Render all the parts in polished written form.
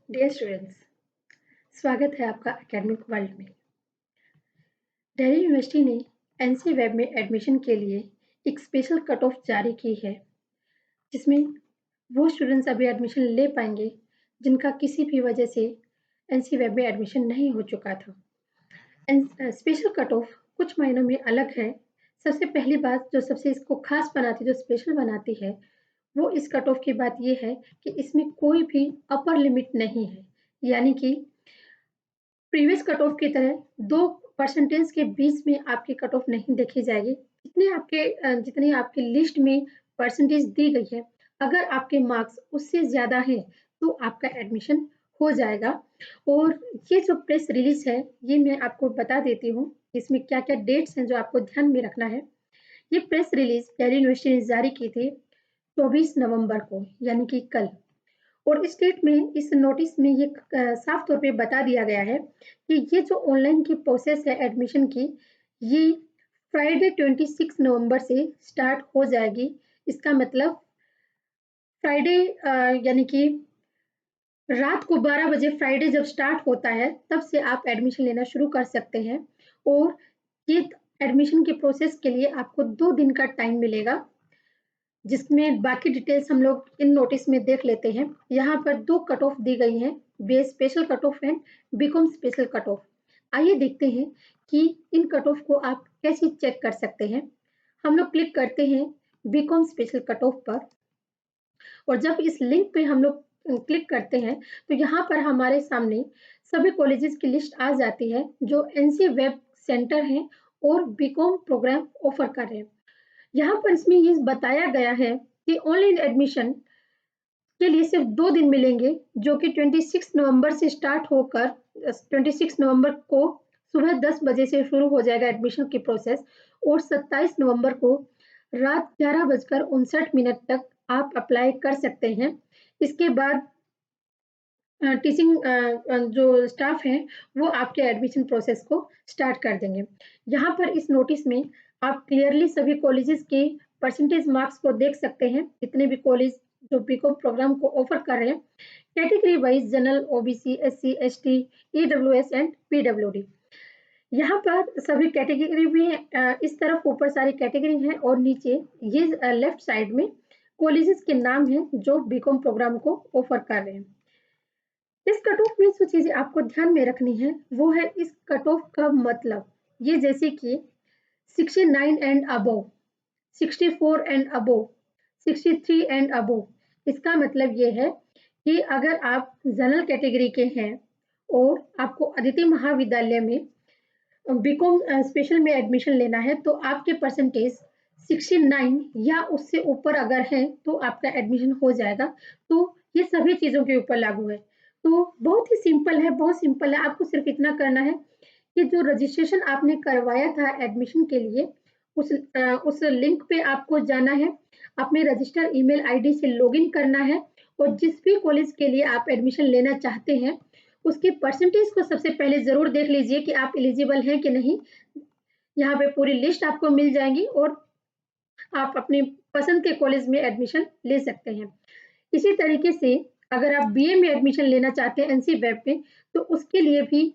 Dear students, स्वागत है आपका एकेडमिक वर्ल्ड में। दिल्ली यूनिवर्सिटी ने एनसी वेब में एडमिशन के लिए एक स्पेशल कट ऑफ जारी की है, जिसमें वो स्टूडेंट्स अभी एडमिशन ले पाएंगे जिनका किसी भी वजह से एनसी वेब में एडमिशन नहीं हो चुका था। स्पेशल कट ऑफ कुछ मायनों में अलग है। सबसे पहली बात जो सबसे इसको खास बनाती है, जो स्पेशल बनाती है, वो इस कट ऑफ की बात ये है कि इसमें कोई भी अपर लिमिट नहीं है, यानी कि प्रीवियस कट ऑफ की तरह 2% के बीच में आपकी कट ऑफ नहीं देखी जाएगी। जितनी आपकी लिस्ट में परसेंटेज दी गई है, अगर आपके मार्क्स उससे ज़्यादा हैं, तो आपका एडमिशन हो जाएगा। और ये जो प्रेस रिलीज़ है, ये मैं आपको बता देती हूँ, इसमें क्या-क्या डेट्स हैं जो आपको ध्यान में रखना है। ये प्रेस रिलीज़ दिल्ली यूनिवर्सिटी ने जारी की थी 24 नवंबर को, यानी कि कल। और इस डेट में इस नोटिस में ये साफ तौर पे बता दिया गया है कि ये जो ऑनलाइन की प्रोसेस है एडमिशन की, ये फ्राइडे 26 नवंबर से स्टार्ट हो जाएगी। इसका मतलब फ्राइडे यानी कि रात को 12 बजे फ्राइडे जब स्टार्ट होता है, तब से आप एडमिशन लेना शुरू कर सकते हैं। और ये एडमिशन के प्रोसेस के लिए आपको 2 दिन का टाइम मिलेगा, जिसमें बाकी डिटेल्स हम लोग इन नोटिस में देख लेते हैं। यहाँ पर 2 कट ऑफ दी गई हैं, BA special cut off and BCom special cut off. आइए देखते हैं कि इन कट ऑफ को आप कैसे चेक कर सकते हैं। हम लोग क्लिक करते हैं बीकॉम स्पेशल कट ऑफ पर, और जब इस लिंक पे हम लोग क्लिक करते हैं, तो यहाँ पर हमारे सामने सभी कॉलेजेस की लिस्ट आ जाती है जो एनसी वेब सेंटर हैं और बीकॉम प्रोग्राम ऑफर कर रहे हैं। यहाँ पर इसमें ये बताया गया है कि ऑनलाइन एडमिशन के लिए सिर्फ 2 दिन मिलेंगे, जो कि 26 नवंबर से स्टार्ट होकर 26 नवंबर को सुबह 10 बजे से शुरू हो जाएगा एडमिशन की प्रोसेस, और 27 नवंबर को रात 11:59 तक आप अप्लाई कर सकते हैं। इसके बाद जो स्टाफ है, वो आपके एडमिशन प्रोसेस को स्टार्ट कर देंगे। यहाँ पर इस नोटिस में आप क्लियरली सभी कॉलेजेस के परसेंटेज मार्क्स को देख सकते हैं, जितने भी कॉलेज जो बीकॉम प्रोग्राम को ऑफर कर रहे हैं, category wise general, OBC, SC, ST, EWS and PWD. यहाँ पर सभी कैटेगरी में इस तरफ ऊपर सारी कैटेगरी हैं, और नीचे ये लेफ्ट साइड में कॉलेजेस के नाम हैं जो बीकॉम प्रोग्राम को ऑफर कर रहे हैं। इस कट ऑफ में जो चीज़ें आपको ध्यान में रखनी है, वो है इस कट ऑफ का मतलब। ये जैसे कि 69 and above, 64 and above, 63 and above. इसका मतलब ये है कि अगर आप जनरल कैटेगरी के हैं और आपको अदिति महाविद्यालय में बीकॉम स्पेशल में एडमिशन लेना है, तो आपके परसेंटेज 69 या उससे ऊपर अगर है, तो आपका एडमिशन हो जाएगा। तो ये सभी चीज़ों के ऊपर लागू है। तो बहुत ही सिंपल है, बहुत सिंपल है। आपको सिर्फ इतना करना है कि जो रजिस्ट्रेशन आपने करवाया था एडमिशन के लिए, उस लिंक पे आपको जाना है, अपने रजिस्टर ईमेल आईडी से लॉगिन करना है, और जिस भी कॉलेज के लिए आप एडमिशन लेना चाहते हैं, उसकी परसेंटेज को सबसे पहले ज़रूर देख लीजिए कि आप एलिजिबल हैं कि नहीं। यहाँ पे पूरी लिस्ट आपको मिल जाएगी और आप अपनी पसंद के कॉलेज में एडमिशन ले सकते हैं। इसी तरीके से अगर आप बीए में एडमिशन लेना चाहते हैं एनसी वेब में, तो उसके लिए भी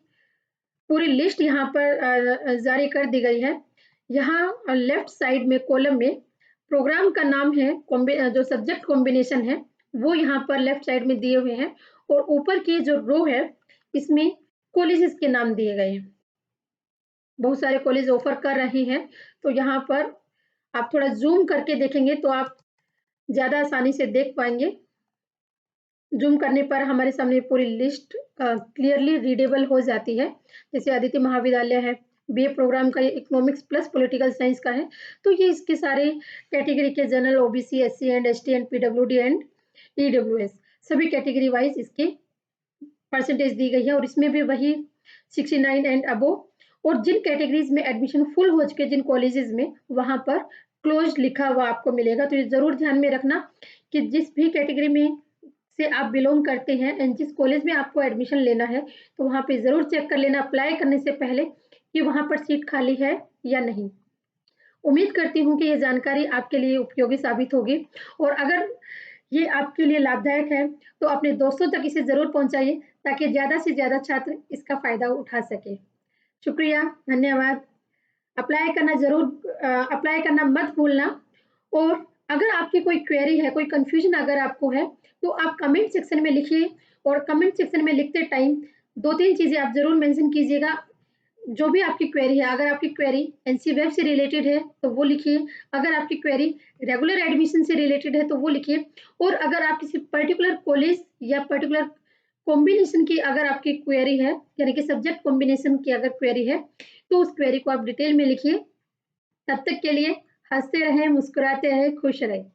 पूरी लिस्ट यहाँ पर जारी कर दी गई है। यहाँ लेफ्ट साइड में कॉलम में प्रोग्राम का नाम है, जो सब्जेक्ट कॉम्बिनेशन है, वो यहाँ पर लेफ्ट साइड में दिए हुए हैं, और ऊपर की जो रो है, इसमें कॉलेजेस के नाम दिए गए हैं। बहुत सारे कॉलेज ऑफर कर रहे हैं, तो यहाँ पर आप थोड़ा ज़ूम करके देखेंगे तो आप ज़्यादा आसानी से देख पाएँगे। ज़ूम करने पर हमारे सामने पूरी लिस्ट क्लियरली रीडेबल हो जाती है। जैसे आदित्य महाविद्यालय है, बीए प्रोग्राम का ये इकोनॉमिक्स प्लस पॉलिटिकल साइंस का है, तो ये इसके सारे कैटेगरी के general, OBC, SC and ST and PWD and EWS सभी कैटेगरी वाइज इसके परसेंटेज दी गई है, और इसमें भी वही 69 एंड अबव। और जिन कैटेगरीज में एडमिशन फुल हो चुके, जिन कॉलेजेस में, वहाँ पर क्लोज्ड लिखा हुआ आपको मिलेगा। तो ये ज़रूर ध्यान में रखना कि जिस भी कैटेगरी में से आप बिलोंग करते हैं एंड जिस कॉलेज में आपको एडमिशन लेना है, तो वहाँ पे ज़रूर चेक कर लेना अप्लाई करने से पहले कि वहाँ पर सीट खाली है या नहीं। उम्मीद करती हूँ कि ये जानकारी आपके लिए उपयोगी साबित होगी, और अगर ये आपके लिए लाभदायक है, तो अपने दोस्तों तक इसे ज़रूर पहुँचाइए ताकि ज़्यादा से ज़्यादा छात्र इसका फ़ायदा उठा सकें। शुक्रिया, धन्यवाद। अप्लाई करना मत भूलना और अगर आपकी कोई क्वेरी है, कोई कन्फ्यूज़न अगर आपको है, तो आप कमेंट सेक्शन में लिखिए और कमेंट सेक्शन में लिखते टाइम 2-3 चीज़ें आप ज़रूर मेंशन कीजिएगा, जो भी आपकी क्वेरी है। अगर आपकी क्वेरी एनसी वेब से रिलेटेड है, तो वो लिखिए। अगर आपकी क्वेरी रेगुलर एडमिशन से रिलेटेड है, तो वो लिखिए और अगर आप किसी पर्टिकुलर कॉलेज या पर्टिकुलर कॉम्बिनेशन की अगर आपकी क्वेरी है, यानी कि सब्जेक्ट कॉम्बिनेशन की अगर क्वेरी है, तो उस क्वेरी को आप डिटेल में लिखिए। तब तक के लिए हँसते रहें, मुस्कुराते रहें, खुश रहें।